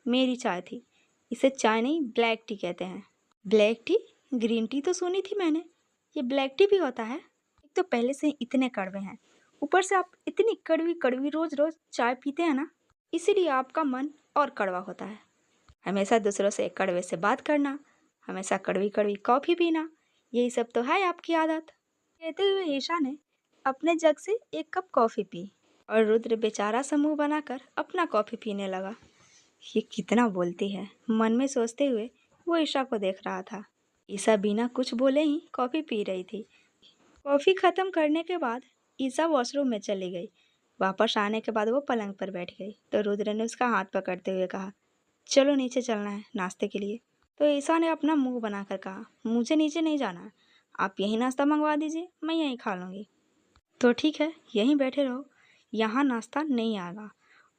मेरी चाय थी। इसे चाय नहीं ब्लैक टी कहते हैं। Black T? ग्रीन टी तो सुनी थी मैंने। ये ब्लैक टी भी होता है? एक तो पहले से ही इतने कड़वे हैं, ऊपर से आप इतनी कड़वी कड़वी रोज रोज चाय पीते हैं ना, इसीलिए आपका मन और कड़वा होता है। हमेशा दूसरों से कड़वे से बात करना, हमेशा कड़वी कड़वी कॉफ़ी पीना, यही सब तो है आपकी आदत। कहते हुए ईशा ने अपने जग से एक कप कॉफ़ी पी और रुद्र बेचारा सा मुंह बनाकर अपना कॉफ़ी पीने लगा। ये कितना बोलती है, मन में सोचते हुए वो ईशा को देख रहा था। ईशा बिना कुछ बोले ही कॉफ़ी पी रही थी। कॉफ़ी खत्म करने के बाद ईशा वॉशरूम में चली गई। वापस आने के बाद वो पलंग पर बैठ गई तो रुद्र ने उसका हाथ पकड़ते हुए कहा, चलो नीचे चलना है नाश्ते के लिए। तो ईशा ने अपना मुंह बनाकर कहा, मुझे नीचे नहीं जाना है, आप यहीं नाश्ता मंगवा दीजिए, मैं यहीं खा लूँगी। तो ठीक है, यहीं बैठे रहो, यहाँ नाश्ता नहीं आएगा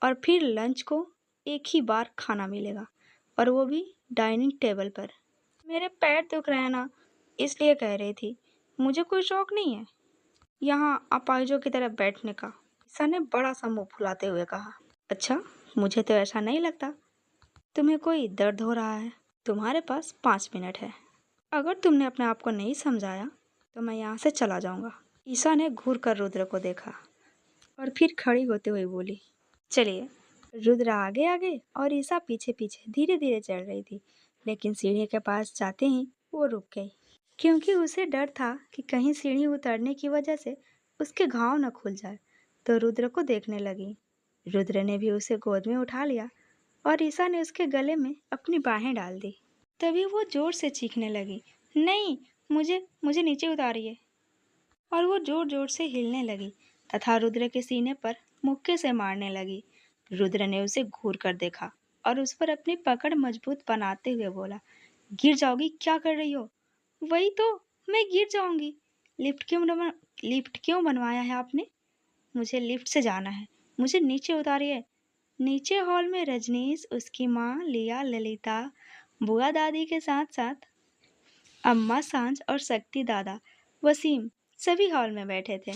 और फिर लंच को एक ही बार खाना मिलेगा, और वो भी डाइनिंग टेबल पर। मेरे पैर दुख रहे हैं ना, इसलिए कह रही थी, मुझे कोई शौक नहीं है यहाँ अपाहिजों की तरह बैठने का। ईशा ने बड़ा सा मुंह फुलाते हुए कहा, अच्छा, मुझे तो ऐसा नहीं लगता। तुम्हें कोई दर्द हो रहा है? तुम्हारे पास 5 मिनट है। अगर तुमने अपने आप को नहीं समझाया तो मैं यहाँ से चला जाऊँगा। ईशा ने घूर कर रुद्र को देखा और फिर खड़ी होते हुए बोली, चलिए। रुद्र आगे आगे और ईशा पीछे पीछे धीरे धीरे चढ़ रही थी, लेकिन सीढ़ी के पास जाते ही वो रुक गई, क्योंकि उसे डर था कि कहीं सीढ़ी उतरने की वजह से उसके घाव न खुल जाए। तो रुद्र को देखने लगी। रुद्र ने भी उसे गोद में उठा लिया और ईशा ने उसके गले में अपनी बाहें डाल दी। तभी वो जोर से चीखने लगी, नहीं, मुझे मुझे नीचे उतारिए। और वो जोर जोर से हिलने लगी तथा रुद्र के सीने पर मुक्के से मारने लगी। रुद्र ने उसे घूर कर देखा और उस पर अपनी पकड़ मजबूत बनाते हुए बोला, गिर जाओगी, क्या कर रही हो? वही तो, मैं गिर जाऊंगी। लिफ्ट क्यों बनवाया है आपने? मुझे लिफ्ट से जाना है, मुझे नीचे उतारिए। नीचे हॉल में रजनीश, उसकी माँ लिया, ललिता, बुआ दादी के साथ साथ अम्मा सांझ और शक्ति दादा, वसीम, सभी हॉल में बैठे थे।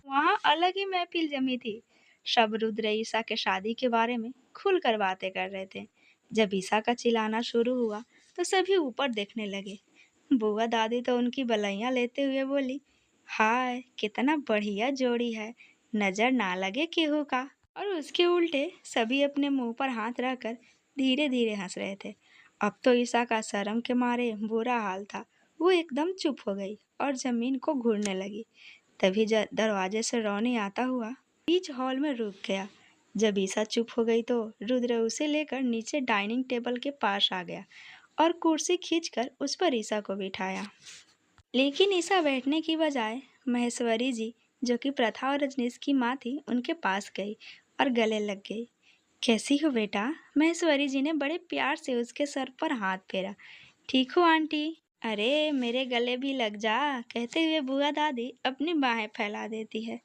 वहाँ अलग ही महफिल जमी थी। सब रुद्र ईशा के शादी के बारे में खुलकर बातें कर रहे थे। जब ईशा का चिल्लाना शुरू हुआ तो सभी ऊपर देखने लगे। बुआ दादी तो उनकी बलैयां लेते हुए बोली, हाय कितना बढ़िया जोड़ी है, नजर ना लगे केहू का। और उसके उल्टे सभी अपने मुंह पर हाथ रखकर धीरे धीरे हंस रहे थे। अब तो ईशा का शर्म के मारे बुरा हाल था। वो एकदम चुप हो गई और जमीन को घूरने लगी। तभी दरवाजे से रोनी आता हुआ बीच हॉल में रुक गया। जब ईशा चुप हो गई तो रुद्र उसे लेकर नीचे डाइनिंग टेबल के पास आ गया और कुर्सी खींचकर उस पर ईशा को बिठाया। लेकिन ईशा बैठने की बजाय महेश्वरी जी, जो कि प्रथा और रजनीश की माँ थी, उनके पास गई और गले लग गई। कैसी हो बेटा? महेश्वरी जी ने बड़े प्यार से उसके सर पर हाथ फेरा। ठीक हो आंटी? अरे मेरे गले भी लग जा, कहते हुए बुआ दादी अपनी बाहें फैला देती है।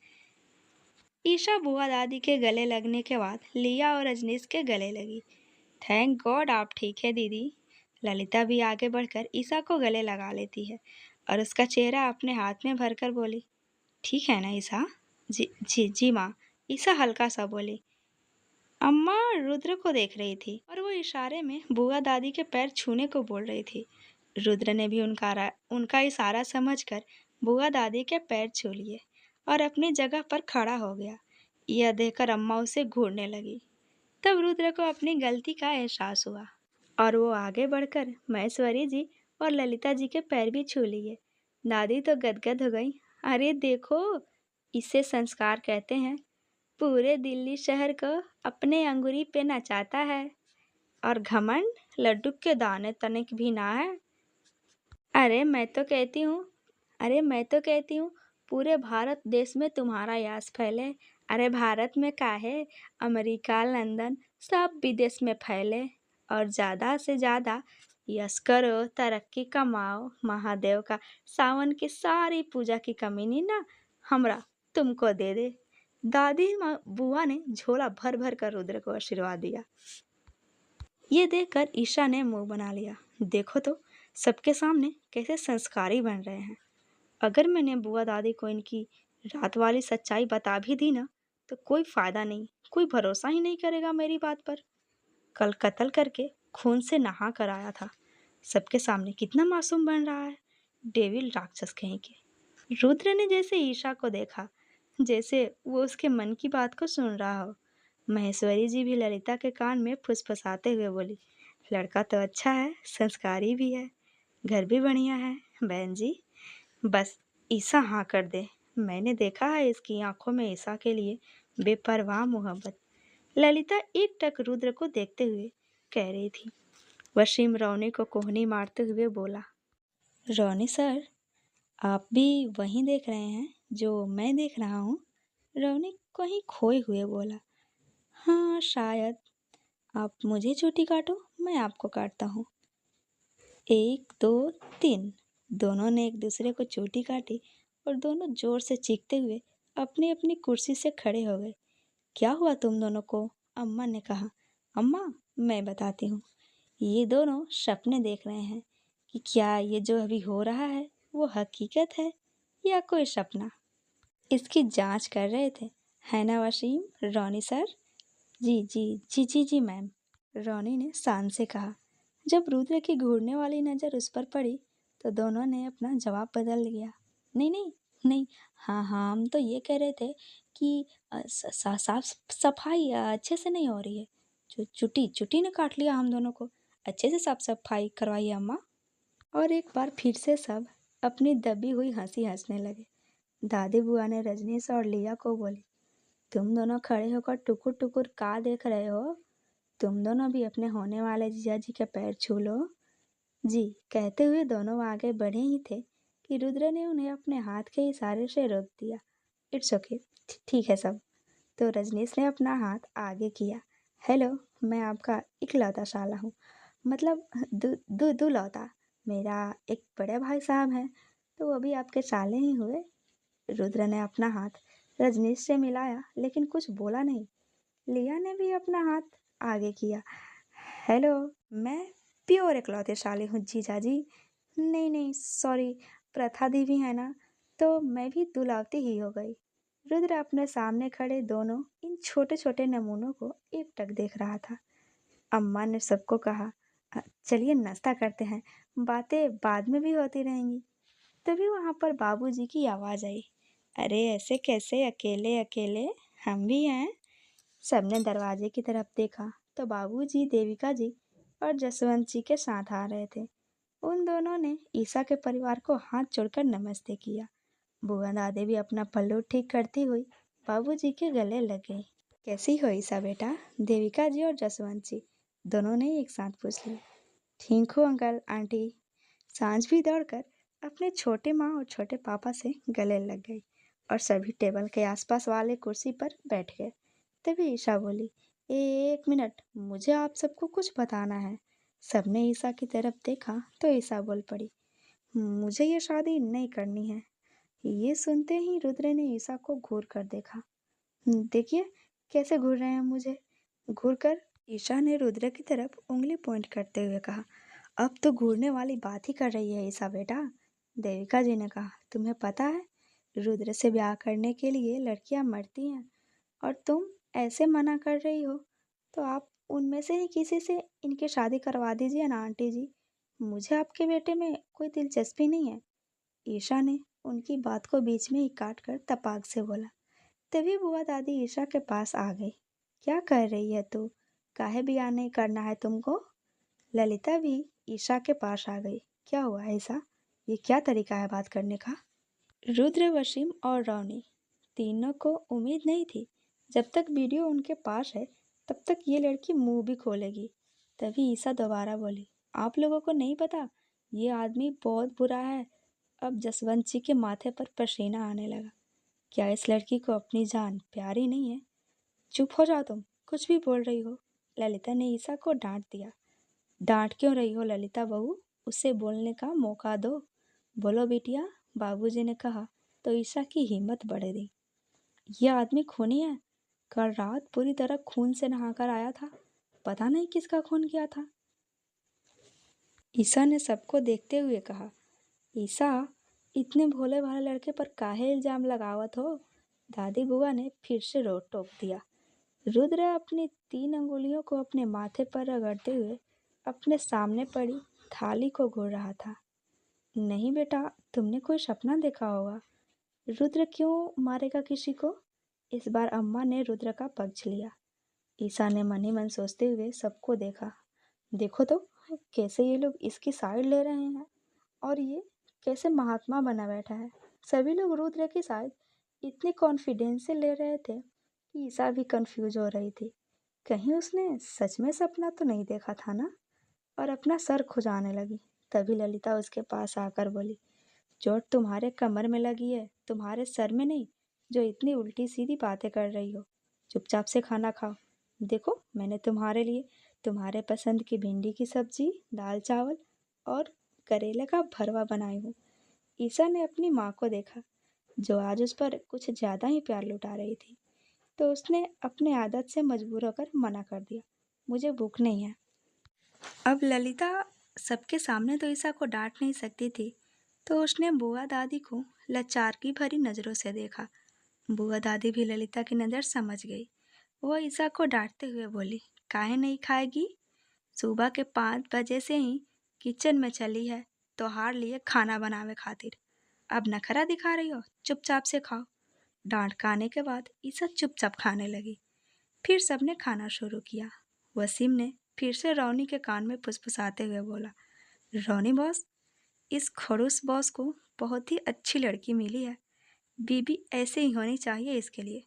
ईशा बुआ दादी के गले लगने के बाद लिया और रजनीश के गले लगी। थैंक गॉड आप ठीक है दीदी। ललिता भी आगे बढ़कर ईशा को गले लगा लेती है और उसका चेहरा अपने हाथ में भरकर बोली, ठीक है ना ईशा? जी जी जी माँ, ईशा हल्का सा बोली। अम्मा रुद्र को देख रही थी और वो इशारे में बुआ दादी के पैर छूने को बोल रही थी। रुद्र ने भी उनका इशारा समझकर बुआ दादी के पैर छू लिए और अपनी जगह पर खड़ा हो गया। यह देखकर अम्मा उसे घूरने लगी। तब रुद्र को अपनी गलती का एहसास हुआ और वो आगे बढ़कर महेश्वरी जी और ललिता जी के पैर भी छू लिए। दादी तो गदगद हो गई। अरे देखो, इसे संस्कार कहते हैं। पूरे दिल्ली शहर को अपने अंगुरी पे नचाता है और घमंड लड्डू के दाने तनिक भी ना है। अरे मैं तो कहती हूँ पूरे भारत देश में तुम्हारा यश फैले। अरे भारत में काहे, अमेरिका, लंदन, सब विदेश में फैले और ज़्यादा से ज़्यादा यश करो, तरक्की कमाओ। महादेव का सावन की सारी पूजा की कमीनी ना हमरा तुमको दे दे। दादी माँ बुआ ने झोला भर भर कर रुद्र को आशीर्वाद दिया। ये देखकर ईशा ने मुंह बना लिया। देखो तो सबके सामने कैसे संस्कारी बन रहे हैं। अगर मैंने बुआ दादी को इनकी रात वाली सच्चाई बता भी दी ना तो कोई फायदा नहीं, कोई भरोसा ही नहीं करेगा मेरी बात पर। कल कत्ल करके खून से नहा कर आया था। सबके सामने कितना मासूम बन रहा है, डेविल राक्षस कहीं के। रुद्र ने जैसे ईशा को देखा, जैसे वो उसके मन की बात को सुन रहा हो। महेश्वरी जी भी ललिता के कान में फुसफुसाते हुए बोली, लड़का तो अच्छा है, संस्कारी भी है, घर भी बढ़िया है बहन जी। बस ईसा हाँ कर दे। मैंने देखा है इसकी आंखों में ईसा के लिए बेपरवाह मोहब्बत। ललिता एकटक रुद्र को देखते हुए कह रही थी। वसीम रोनी को कोहनी मारते हुए बोला, रोनी सर, आप भी वहीं देख रहे हैं जो मैं देख रहा हूँ? रोनी कहीं खोए हुए बोला, हाँ शायद। आप मुझे चोटी काटो, मैं आपको काटता हूँ। 1 2 3। दोनों ने एक दूसरे को चोटी काटी और दोनों जोर से चीखते हुए अपनी अपनी कुर्सी से खड़े हो गए। क्या हुआ तुम दोनों को? अम्मा ने कहा। अम्मा, मैं बताती हूँ। ये दोनों सपने देख रहे हैं कि क्या ये जो अभी हो रहा है वो हकीकत है या कोई सपना। इसकी जांच कर रहे थे, है ना वसीम? रोनी सर? जी जी जी जी जी मैम, रोनी ने शान से कहा। जब रुद्र की घूरने वाली नज़र उस पर पड़ी तो दोनों ने अपना जवाब बदल लिया। नहीं नहीं नहीं, हाँ हाँ, हम तो ये कह रहे थे कि साफ सफाई अच्छे से नहीं हो रही है। चुटी चुटी ने काट लिया हम दोनों को। अच्छे से साफ सफाई करवाइए अम्मा। और एक बार फिर से सब अपनी दबी हुई हंसी हंसने लगे। दादी बुआ ने रजनीश और लिया को बोली, तुम दोनों खड़े होकर टुकुर टुकुर का देख रहे हो? तुम दोनों भी अपने होने वाले जीजा जी के पैर छू लो। जी कहते हुए दोनों आगे बढ़े ही थे कि रुद्र ने उन्हें अपने हाथ के इशारे से रोक दिया। इट्स ओके, ठीक है सब। तो रजनीश ने अपना हाथ आगे किया। हेलो, मैं आपका इकलौता साला हूँ, मतलब दुलौता। मेरा एक बड़े भाई साहब हैं, तो वो भी आपके साले ही हुए। रुद्र ने अपना हाथ रजनीश से मिलाया लेकिन कुछ बोला नहीं। लिया ने भी अपना हाथ आगे किया। हेलो, मैं प्योर इकलौते साले हूँ जीजा जी। नहीं नहीं सॉरी, प्रथा दी भी है ना, तो मैं भी दुलावती ही हो गई। रुद्र अपने सामने खड़े दोनों इन छोटे छोटे नमूनों को एकटक देख रहा था। अम्मा ने सबको कहा, चलिए नाश्ता करते हैं, बातें बाद में भी होती रहेंगी। तभी वहाँ पर बाबूजी की आवाज़ आई, अरे ऐसे कैसे अकेले अकेले, हम भी हैं। सबने दरवाजे की तरफ देखा तो बाबूजी, देविका जी और जसवंत जी के साथ आ रहे थे। उन दोनों ने ईसा के परिवार को हाथ जोड़कर नमस्ते किया। बुआ दादी भी अपना पल्लू ठीक करती हुई बाबूजी के गले लग गई। कैसी हो ईसा बेटा? देविका जी और जसवंत जी दोनों ने एक साथ पूछ लिया। ठीक हो अंकल आंटी। सांझ भी दौड़कर अपने छोटे माँ और छोटे पापा से गले लग गई और सभी टेबल के आसपास वाले कुर्सी पर बैठ गए। तभी ईशा बोली, एक मिनट, मुझे आप सबको कुछ बताना है। सबने ईशा की तरफ देखा तो ईशा बोल पड़ी, मुझे ये शादी नहीं करनी है। ये सुनते ही रुद्र ने ईशा को घूर कर देखा। देखिए कैसे घूर रहे हैं मुझे। घूर कर ईशा ने रुद्र की तरफ उंगली पॉइंट करते हुए कहा, अब तो घूरने वाली बात ही कर रही है ईशा बेटा। देविका जी ने कहा, तुम्हें पता है रुद्र से ब्याह करने के लिए लड़कियां मरती हैं और तुम ऐसे मना कर रही हो, तो आप उनमें से ही किसी से इनकी शादी करवा दीजिए ना आंटी जी। मुझे आपके बेटे में कोई दिलचस्पी नहीं है। ईशा ने उनकी बात को बीच में ही काट कर तपाक से बोला। तभी बुआ दादी ईशा के पास आ गई। क्या कर रही है तू? काहे ब्याह नहीं करना है तुमको? ललिता भी ईशा के पास आ गई। क्या हुआ ईशा? ये क्या तरीका है बात करने का? रुद्र, वसीम और रोनी तीनों को उम्मीद नहीं थी जब तक वीडियो उनके पास है तब तक ये लड़की मुंह भी खोलेगी। तभी ईसा दोबारा बोली, आप लोगों को नहीं पता, ये आदमी बहुत बुरा है। अब जसवंत जी के माथे पर पसीना आने लगा। क्या इस लड़की को अपनी जान प्यारी नहीं है? चुप हो जाओ तुम, कुछ भी बोल रही हो। ललिता ने ईसा को डांट दिया। डांट क्यों रही हो ललिता बहू, उसे बोलने का मौका दो। बोलो बिटिया, बाबूजी ने कहा तो ईशा की हिम्मत बढ़ गई। यह आदमी खूनी है, कल रात पूरी तरह खून से नहाकर आया था, पता नहीं किसका खून किया था। ईशा ने सबको देखते हुए कहा, ईशा, इतने भोले भाले लड़के पर काहे इल्जाम लगावत हो? दादी बुआ ने फिर से रोक टोक दिया। रुद्र अपनी 3 अंगुलियों को अपने माथे पर रगड़ते हुए अपने सामने पड़ी थाली को घूर रहा था। नहीं बेटा, तुमने कोई सपना देखा होगा। रुद्र क्यों मारेगा किसी को? इस बार अम्मा ने रुद्र का पक्ष लिया। ईशा ने मन ही मन सोचते हुए सबको देखा। देखो तो कैसे ये लोग इसकी साइड ले रहे हैं और ये कैसे महात्मा बना बैठा है। सभी लोग रुद्र की साइड इतने कॉन्फिडेंस से ले रहे थे कि ईशा भी कंफ्यूज हो रही थी। कहीं उसने सच में सपना तो नहीं देखा था ना? और अपना सर खुजाने लगी। तभी ललिता उसके पास आकर बोली, चोट तुम्हारे कमर में लगी है, तुम्हारे सर में नहीं, जो इतनी उल्टी सीधी बातें कर रही हो। चुपचाप से खाना खाओ। देखो, मैंने तुम्हारे लिए तुम्हारे पसंद की भिंडी की सब्जी, दाल चावल और करेले का भरवा बनाई हूँ। ईशा ने अपनी माँ को देखा, जो आज उस पर कुछ ज़्यादा ही प्यार लुटा रही थी, तो उसने अपने आदत से मजबूर होकर मना कर दिया, मुझे भूख नहीं है। अब ललिता सबके सामने तो ईशा को डांट नहीं सकती थी, तो उसने बुआ दादी को लाचारगी भरी नज़रों से देखा। बुआ दादी भी ललिता की नज़र समझ गई। वो ईशा को डांटते हुए बोली, काहे नहीं खाएगी? सुबह के 5 बजे से ही किचन में चली है त्योहार लिए खाना बनावे खातिर। अब नखरा दिखा रही हो, चुपचाप से खाओ। डांट खाने के बाद ईशा चुपचाप खाने लगी। फिर सबने खाना शुरू किया। वसीम ने फिर से रौनी के कान में फुसफुसाते हुए बोला, रौनी बॉस, इस खड़ूस बॉस को बहुत ही अच्छी लड़की मिली है। बीबी ऐसे ही होनी चाहिए इसके लिए,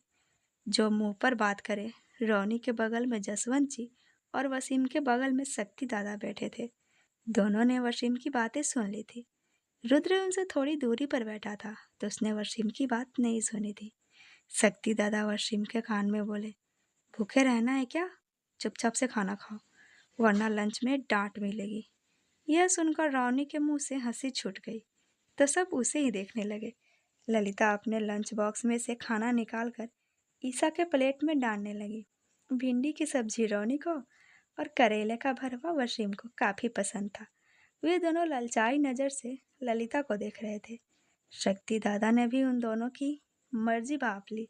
जो मुंह पर बात करे। रौनी के बगल में जसवंत जी और वसीम के बगल में शक्ति दादा बैठे थे। दोनों ने वसीम की बातें सुन ली थी। रुद्र उनसे थोड़ी दूरी पर बैठा था, तो उसने वसीम की बात नहीं सुनी थी। शक्ति दादा वसीम के कान में बोले, भूखे रहना है क्या? चुपचाप से खाना खाओ, वरना लंच में डांट मिलेगी। यह सुनकर रौनी के मुंह से हंसी छूट गई, तो सब उसे ही देखने लगे। ललिता अपने लंच बॉक्स में से खाना निकालकर ईशा के प्लेट में डालने लगी। भिंडी की सब्जी रौनी को और करेले का भरवा वसीम को काफ़ी पसंद था। वे दोनों ललचाई नज़र से ललिता को देख रहे थे। शक्ति दादा ने भी उन दोनों की मर्जी भाप ली।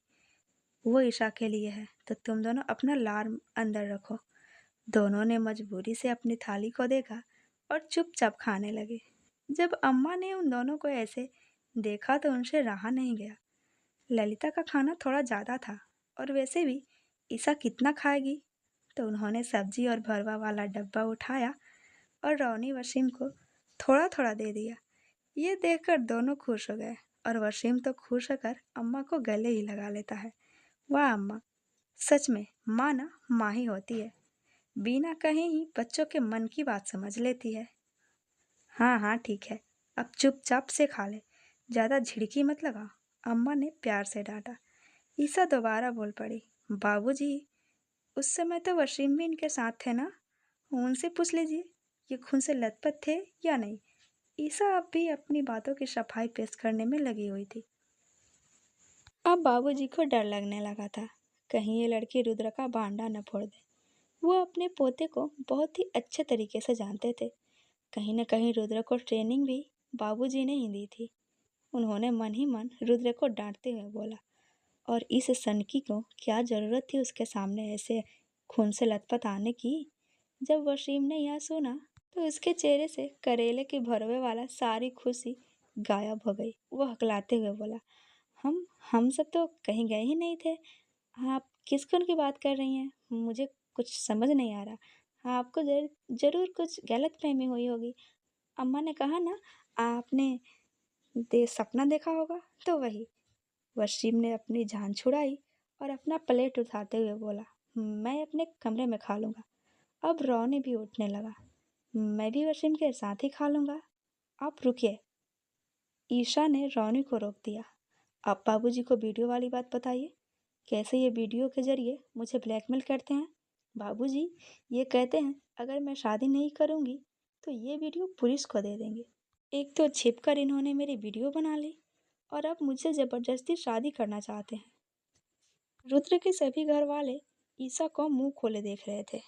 वो ईशा के लिए है, तो तुम दोनों अपना लार अंदर रखो। दोनों ने मजबूरी से अपनी थाली को देखा और चुपचाप खाने लगे। जब अम्मा ने उन दोनों को ऐसे देखा तो उनसे रहा नहीं गया। ललिता का खाना थोड़ा ज़्यादा था और वैसे भी ईशा कितना खाएगी, तो उन्होंने सब्जी और भरवा वाला डब्बा उठाया और रौनी वसीम को थोड़ा थोड़ा दे दिया। ये देखकर दोनों खुश हो गए और वसीम तो खुश होकर अम्मा को गले ही लगा लेता है। वाह अम्मा, सच में माँ ना माँ ही होती है, बिना कहे ही बच्चों के मन की बात समझ लेती है। हाँ हाँ ठीक है, अब चुपचाप से खा ले, ज़्यादा झिड़की मत लगा, अम्मा ने प्यार से डांटा। ईशा दोबारा बोल पड़ी, बाबूजी, उस समय तो वसीम भी इनके साथ थे ना, उनसे पूछ लीजिए ये खून से लथपथ थे या नहीं। ईशा अब भी अपनी बातों की सफाई पेश करने में लगी हुई थी। अब बाबूजी को डर लगने लगा था, कहीं ये लड़की रुद्र का भांडा न फोड़ दे। वो अपने पोते को बहुत ही अच्छे तरीके से जानते थे। कहीं न कहीं रुद्र को ट्रेनिंग भी बाबूजी ने ही दी थी। उन्होंने मन ही मन रुद्र को डांटते हुए बोला, और इस सनकी को क्या ज़रूरत थी उसके सामने ऐसे खून से लथपथ आने की। जब वसीम ने यह सुना तो उसके चेहरे से करेले के भरवे वाला सारी खुशी गायब हो गई। वो हकलाते हुए बोला, हम सब तो कहीं गए ही नहीं थे। आप किस खून की बात कर रही हैं? मुझे कुछ समझ नहीं आ रहा। आपको ज़रूर कुछ गलतफहमी हुई होगी। अम्मा ने कहा ना, आपने सपना देखा होगा, तो वही। वसीम ने अपनी जान छुड़ाई और अपना प्लेट उठाते हुए बोला, मैं अपने कमरे में खा लूँगा। अब रौनी भी उठने लगा, मैं भी वसीम के साथ ही खा लूँगा। आप रुकिए। ईशा ने रौनी को रोक दिया। अब बाबूजी को वीडियो वाली बात बताइए, कैसे ये वीडियो के जरिए मुझे ब्लैकमेल करते हैं। बाबूजी ये कहते हैं अगर मैं शादी नहीं करूँगी तो ये वीडियो पुलिस को दे देंगे। एक तो छिपकर इन्होंने मेरी वीडियो बना ली और अब मुझसे ज़बरदस्ती शादी करना चाहते हैं। रुद्र के सभी घर वाले ईशा को मुंह खोले देख रहे थे।